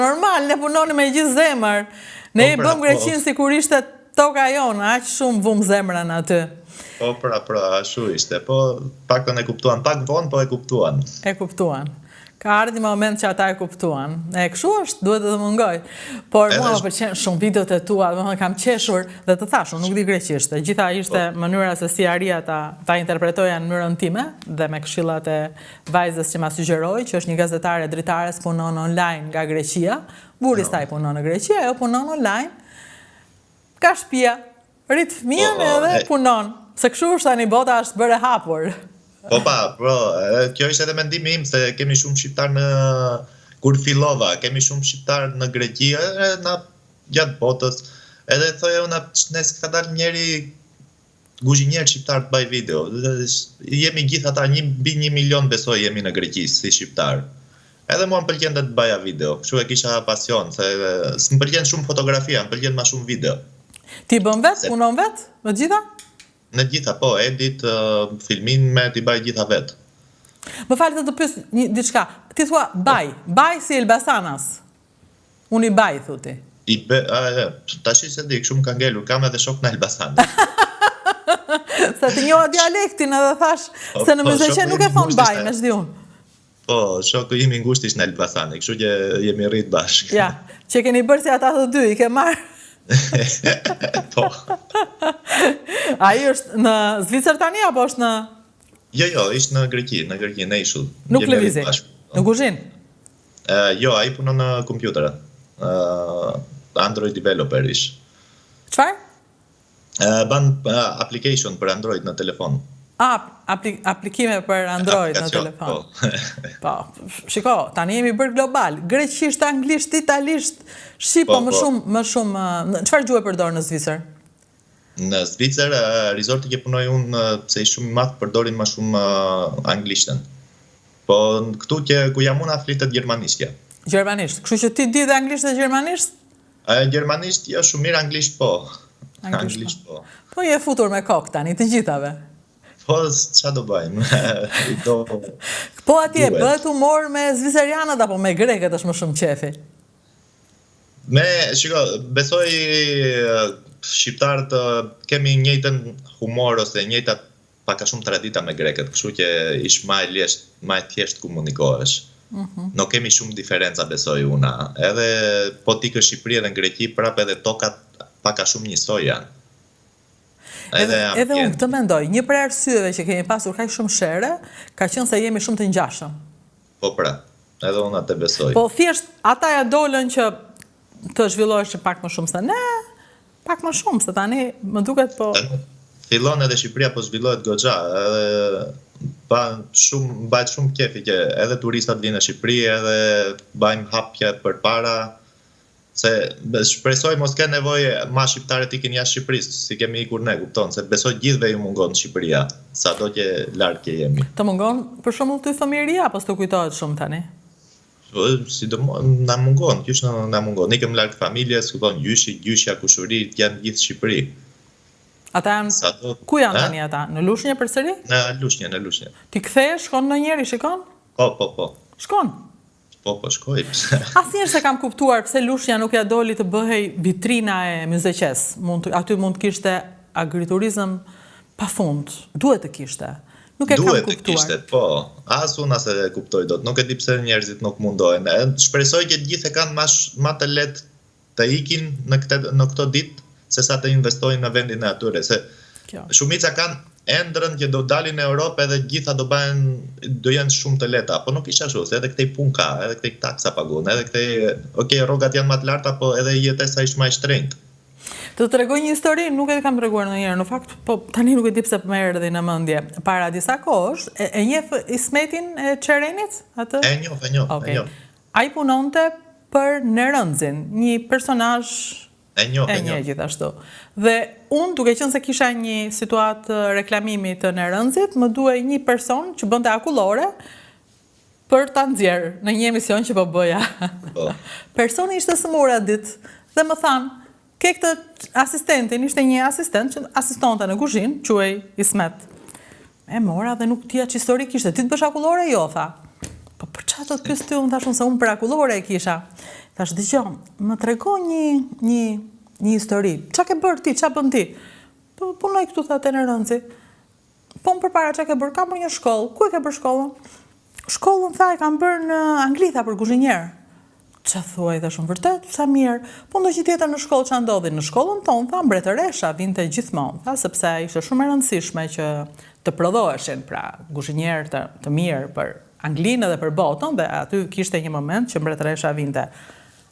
Normal, ne punoni me gjithë zemër. Ne i bëm Greqinë si kur ishte toka jonë, aq shumë vum zemrën aty. Po, ashtu ishte. Po, paktën e kuptuan. Pak vonë, po e kuptuan. E kuptuan. Ka ardhi moment që ata e kuptuan. E kështu është, duhet të mungoj. Por mua më pëlqen shumë videot e tua, kam qeshur dhe të thash, unë nuk di greqisht. Gjitha ishte mënyra se si Aria ta interpretoja në mënyrën time dhe me këshillat e vajzës që ma sugjeroi, që është një gazetare dritare, punon online nga Greqia. Burri staj punon në Greqi, ajo punon online. Ka shtëpia, rrit fëmijën edhe punon. Se kështu është tani bota është bërë hapur. Po, kjo ishte edhe mendimi im, se kemi shumë shqiptar kur fillova, kemi shumë shqiptar në Greqi, në gjatë botës, edhe thoja unë, nëse ka dalë njeri guzhinjer shqiptar të baj video, jemi gjithë ata, mbi 1 milion besoj jemi në Greqi si shqiptar. Edhe mua më pëlqen të baja video, kështu e kisha pasion, se s'më pëlqen shumë fotografia, më pëlqen ma shumë video. Ti bën vetë, punon vetë, me gjitha? Në gjitha, po, edit, filmin me t'i baj gjitha vetë. Më falë të pys një diçka, ti thua baj si Elbasanas. Unë i baj, thuti. Ta shi se di, shumë ka ngelur, kam edhe shok në Elbasanas. Se ti njoha dialektin edhe thash, se në Mëzëqen nuk e thonë baj, me shdi unë. Po, shokë imi ngusht ishtë në Elbasanë, kështu që jemi rritë bashkë. Ja, që keni bërë si ata të dy, i ke marë. Po. A i është në Zvicër tani, apo është në... Jo, ishtë në Greqi, në ishull. Nuk lëvizi, në kuzhin? Jo, a i punon në kompjutera. Android developer ish. Qfar? Ban application për Android në telefon. Aplikime për Android në telefon. Po, shiko, tani jemi bërë global. Greqisht, anglisht, italisht, shqipo më shumë... Qfar gjuhë e përdorë në Zvicër? Në Zvicër, rizorti që punoj unë, se i shumë matë përdorin ma shumë anglishtën. Po, këtu ku jam unë, flitet gjermanishtja. Gjermanisht? Kështu që ti di dhe anglisht dhe gjermanisht? Gjermanisht, jo, shumë mirë, anglisht po. Anglisht po. Po, je futur me kokë tani, të gjithave. Po, qa do bajmë? Po atje, bëhet humor me zvicerianët apo me greket është më shumë qefi? Shiko, besoj shqiptarët kemi njëjtën humor ose njëjta paka shumë tradita me greket, kështu që ish ma e thjesht komunikohesh. Nuk kemi shumë diferenca, besoj una. Edhe po ti kë Shqipëri edhe në Greqi, prap edhe tokat paka shumë njësoj janë. Edhe unë këtë mendoj, një për arsyeve që kemi pasur kaq shumë shere, ka qenë se jemi shumë të ngjashëm. Po edhe unë atë besoj. Po thjesht, ata ja dolën që të zhvillohesh pak më shumë se ne, pak më shumë, se tani më duket po... Fillon edhe Shqipëria po zhvillohet goxha, edhe bajt shumë kefi që edhe turistat vinë në Shqipëri, edhe bajmë hapje për para, se shpresoj mos ke nevoje ma shqiptare t'ikin jashtë Shqipërisë, si kemi ikur ne, kupton, se besoj gjithve ju mungon Shqipëria, sa do që lartë ke jemi. Të mungon për shembull ty fëmijëria, apo s'të kujtohet shumë tani? Na mungon, qysh na mungon. Ikëm larg familjes, kupton, gjyshja, kushuri, janë gjithë Shqipëri. Ata janë, ku janë tani ata? Në Lushnjë përsëri? Në Lushnjë. Ti kthehesh, shkon ndonjëherë, shikon? Po. Shkon? Po, shkoj. Asnjëherë se kam kuptuar pse Lushnja nuk ja doli të bëhej vitrina e Mëzëqes. Aty mund të kishte agriturizëm pafund. Duhet të kishte. Nuk e kam kuptuar. Duhet të kishte, po. As unë as e kuptoj dot. Nuk e di pse njerëzit nuk mundohen. Shpresoj që gjithë e kanë ma të lehtë të ikin në këto ditë se sa të investojnë në vendin e atyre. Se shumica kanë endrën që do dalin në Europë edhe gjitha do jenë shumë të leta, po nuk isha shu, se edhe këtej pun ka, edhe këtej taksa pagun, edhe këtej, rrogat janë më të larta, po edhe jetesa ishtë më e shtrenjtë. Të regoj një histori, nuk e kam të reguar në njërë, në fakt, po tani nuk e di pse më erdhi në mendje. Para disa kohësh, e njeh Ismetin e Çerenit? E njoh. Ai punonte për Nerëndzin, një personazh e një gjithashtu. Dhe unë, duke qenë se kisha një situatë reklamimi të Nerëndzit, më duhej një person që bënte akullore për ta nxjerrë në një emision që po bëja. Personi ishte sëmur atë ditë dhe më thanë, ke këtë asistentin, ishte një asistent që asistonte në kuzhinë, quhej Ismet. E mora dhe nuk tia që histori kishte. Ti të bësh akullore? Jo, tha. Po për çfarë do të pyes ti? Unë thashun se unë për akullore e kisha. Thash, dëgjoj, më trego një histori. Ç'a ke bërë ti, ç'a bën ti? Po punoj këtu thatë në Rëndzi. Po më përpara ç'a ke bërë? Kam bërë një shkollë. Ku e ke bërë shkollën? Shkollën tha e kam bërë në Angli, tha, për kuzhinier. Ç'a thuaj, thash, vërtet, sa mirë. Po ndonjë tjetër në shkollë ç'a ndodhi? Në shkollën tonë, tha, mbretëresha vinte gjithmonë, tha, sepse ishte shumë e rëndësishme që të prodhoheshin, pra, kuzhinier të mirë për Anglinë dhe për botën, dhe aty kishte një moment që mbretëresha vinte.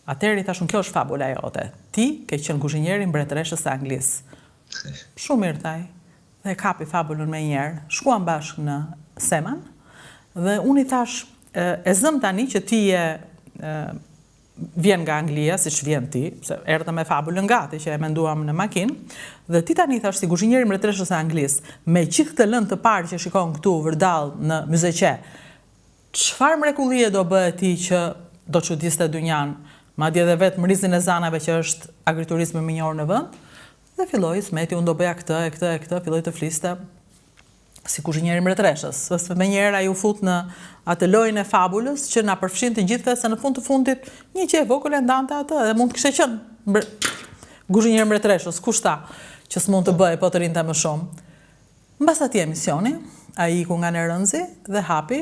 Atëherë i thashun, kjo është fabula jote. Ti ke qenë kuzhinieri mbretëreshës së Anglisë. Shumë mirë thaj. Dhe kapi fabulën me njerë. Shkuan bashkë në Seman, dhe unë i thash, e zëm tani që ti vjen nga Anglia, si që vjen ti, se erdhe me fabulën gati që e menduam në makinë, dhe ti tani thash si kuzhinieri mbretëreshës së Anglisë, me gjithë të lëndë të parë që shikon këtu vërdall në Myzeqe, çfarë mrekullie do bëhet ti që do çuditste dynjan, madje edhe vetë mrizin e zanave që është agriturizmi minjor në vend, dhe filloi smeti, unë do bëja këtë, filloi të fliste si kuzhinieri mbretëreshës. Sepse menjëherë ai u fut në atë lojën e fabulës që na përfshin të gjithëve se në fund të fundit një që e vogël e ndante atë dhe mund të kishte qenë kuzhinieri mbretëreshës, kush tha që s'mund të bëj po të rinte më shumë. Mbas atij emisioni, ai iku nga në Rëndzi dhe hapi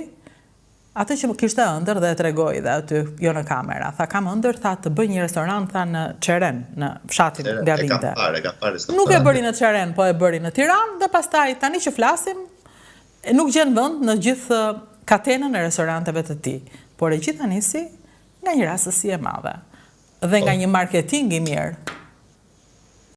atë që kishte ëndër dhe e tregoi dhe aty, jo në kamera. Tha, kam ëndër, tha, të bëj një restorant, tha, në Çeren, në fshatin Gavinte. E kam parë. Nuk e bëri në Çeren, po e bëri në Tiranë, dhe pastaj tani që flasim, nuk gjen vend në gjithë katenën e restoranteve të tij. Por e gjitha nisi nga një rastësi e madhe dhe nga një marketing i mirë.